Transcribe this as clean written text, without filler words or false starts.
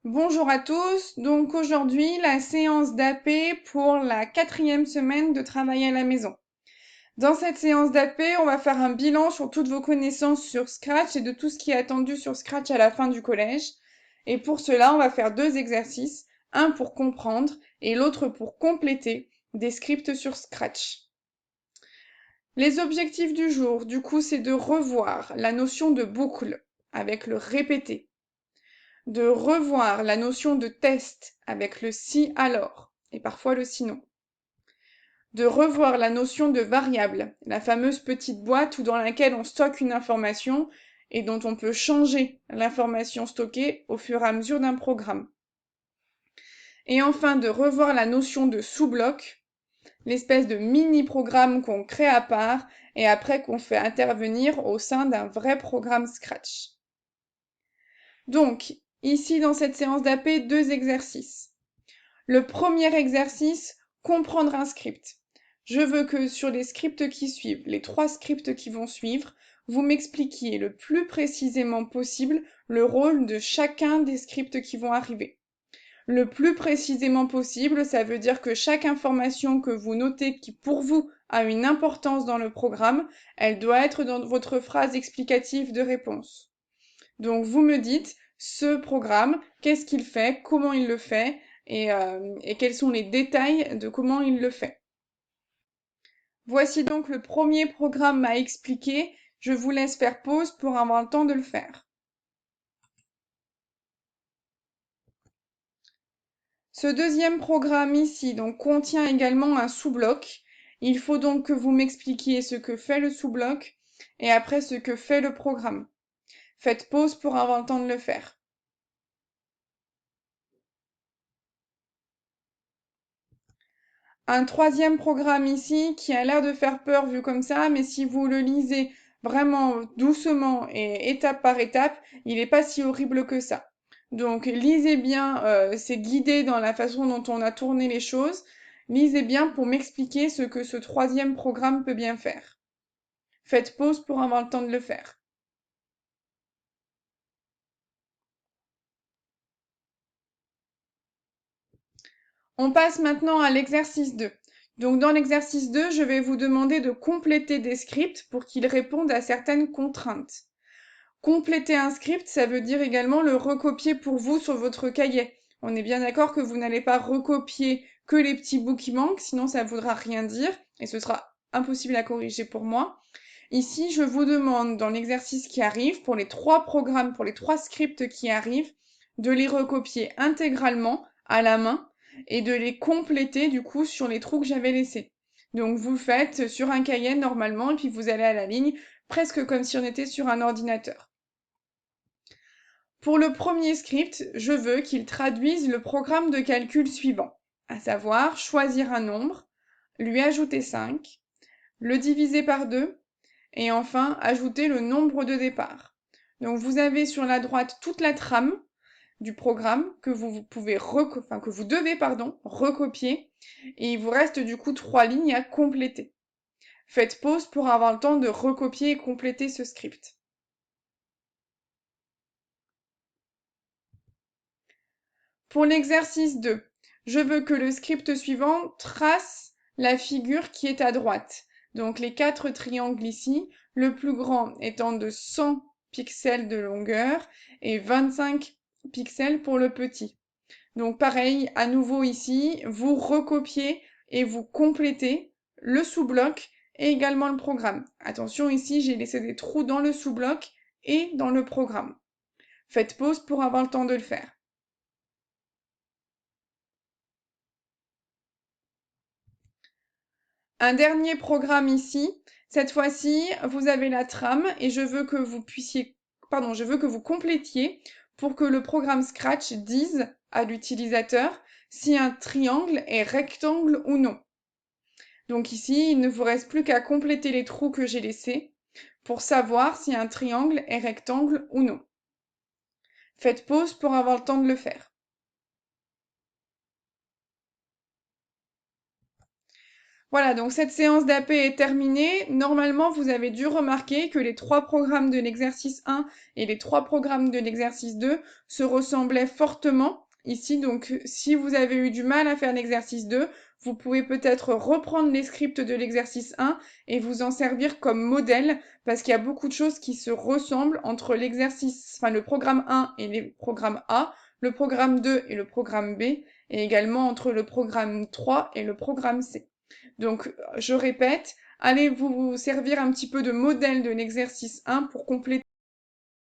Bonjour à tous, donc aujourd'hui la séance d'AP pour la 4e semaine de travail à la maison. Dans cette séance d'AP, on va faire un bilan sur toutes vos connaissances sur Scratch et de tout ce qui est attendu sur Scratch à la fin du collège. Et pour cela, on va faire deux exercices, un pour comprendre et l'autre pour compléter des scripts sur Scratch. Les objectifs du jour, du coup, c'est de revoir la notion de boucle avec le répéter, de revoir la notion de test avec le si alors et parfois le sinon, de revoir la notion de variable, la fameuse petite boîte dans laquelle on stocke une information et dont on peut changer l'information stockée au fur et à mesure d'un programme. Et enfin de revoir la notion de sous-bloc, l'espèce de mini-programme qu'on crée à part et après qu'on fait intervenir au sein d'un vrai programme Scratch. Donc, ici dans cette séance d'AP, deux exercices. Le premier exercice, comprendre un script. Je veux que sur les scripts qui suivent, les 3 scripts qui vont suivre, vous m'expliquiez le plus précisément possible le rôle de chacun des scripts qui vont arriver. Le plus précisément possible, ça veut dire que chaque information que vous notez qui pour vous a une importance dans le programme, elle doit être dans votre phrase explicative de réponse. Donc vous me dites, ce programme, qu'est-ce qu'il fait, comment il le fait, et quels sont les détails de comment il le fait. Voici donc le premier programme à expliquer. Je vous laisse faire pause pour avoir le temps de le faire. Ce deuxième programme ici donc contient également un sous-bloc. Il faut donc que vous m'expliquiez ce que fait le sous-bloc et après ce que fait le programme. Faites pause pour avoir le temps de le faire. Un troisième programme ici qui a l'air de faire peur vu comme ça, mais si vous le lisez vraiment doucement et étape par étape, il n'est pas si horrible que ça. Donc lisez bien, c'est guidé dans la façon dont on a tourné les choses. Lisez bien pour m'expliquer ce que ce troisième programme peut bien faire. Faites pause pour avoir le temps de le faire. On passe maintenant à l'exercice 2. Donc dans l'exercice 2, je vais vous demander de compléter des scripts pour qu'ils répondent à certaines contraintes. Compléter un script, ça veut dire également le recopier pour vous sur votre cahier. On est bien d'accord que vous n'allez pas recopier que les petits bouts qui manquent, sinon ça ne voudra rien dire et ce sera impossible à corriger pour moi. Ici, je vous demande dans l'exercice qui arrive, pour les 3 programmes, pour les 3 scripts qui arrivent, de les recopier intégralement à la main et de les compléter du coup sur les trous que j'avais laissés. Donc vous le faites sur un cahier normalement et puis vous allez à la ligne, presque comme si on était sur un ordinateur. Pour le premier script, je veux qu'il traduise le programme de calcul suivant, à savoir choisir un nombre, lui ajouter 5, le diviser par 2 et enfin ajouter le nombre de départ. Donc vous avez sur la droite toute la trame du programme que vous pouvez que vous devez recopier et il vous reste du coup 3 lignes à compléter. Faites pause pour avoir le temps de recopier et compléter ce script. Pour l'exercice 2, je veux que le script suivant trace la figure qui est à droite. Donc les 4 triangles ici, le plus grand étant de 100 pixels de longueur et 25 pixels pour le petit. Donc pareil, à nouveau ici, vous recopiez et vous complétez le sous-bloc et également le programme. Attention ici, j'ai laissé des trous dans le sous-bloc et dans le programme. Faites pause pour avoir le temps de le faire. Un dernier programme ici. Cette fois-ci, vous avez la trame et je veux que je veux que vous complétiez pour que le programme Scratch dise à l'utilisateur si un triangle est rectangle ou non. Donc ici, il ne vous reste plus qu'à compléter les trous que j'ai laissés pour savoir si un triangle est rectangle ou non. Faites pause pour avoir le temps de le faire. Voilà, donc cette séance d'AP est terminée. Normalement, vous avez dû remarquer que les 3 programmes de l'exercice 1 et les 3 programmes de l'exercice 2 se ressemblaient fortement ici. Donc, si vous avez eu du mal à faire l'exercice 2, vous pouvez peut-être reprendre les scripts de l'exercice 1 et vous en servir comme modèle parce qu'il y a beaucoup de choses qui se ressemblent entre le programme 1 et le programme A, le programme 2 et le programme B, et également entre le programme 3 et le programme C. Donc, je répète, allez vous servir un petit peu de modèle de l'exercice 1 pour compléter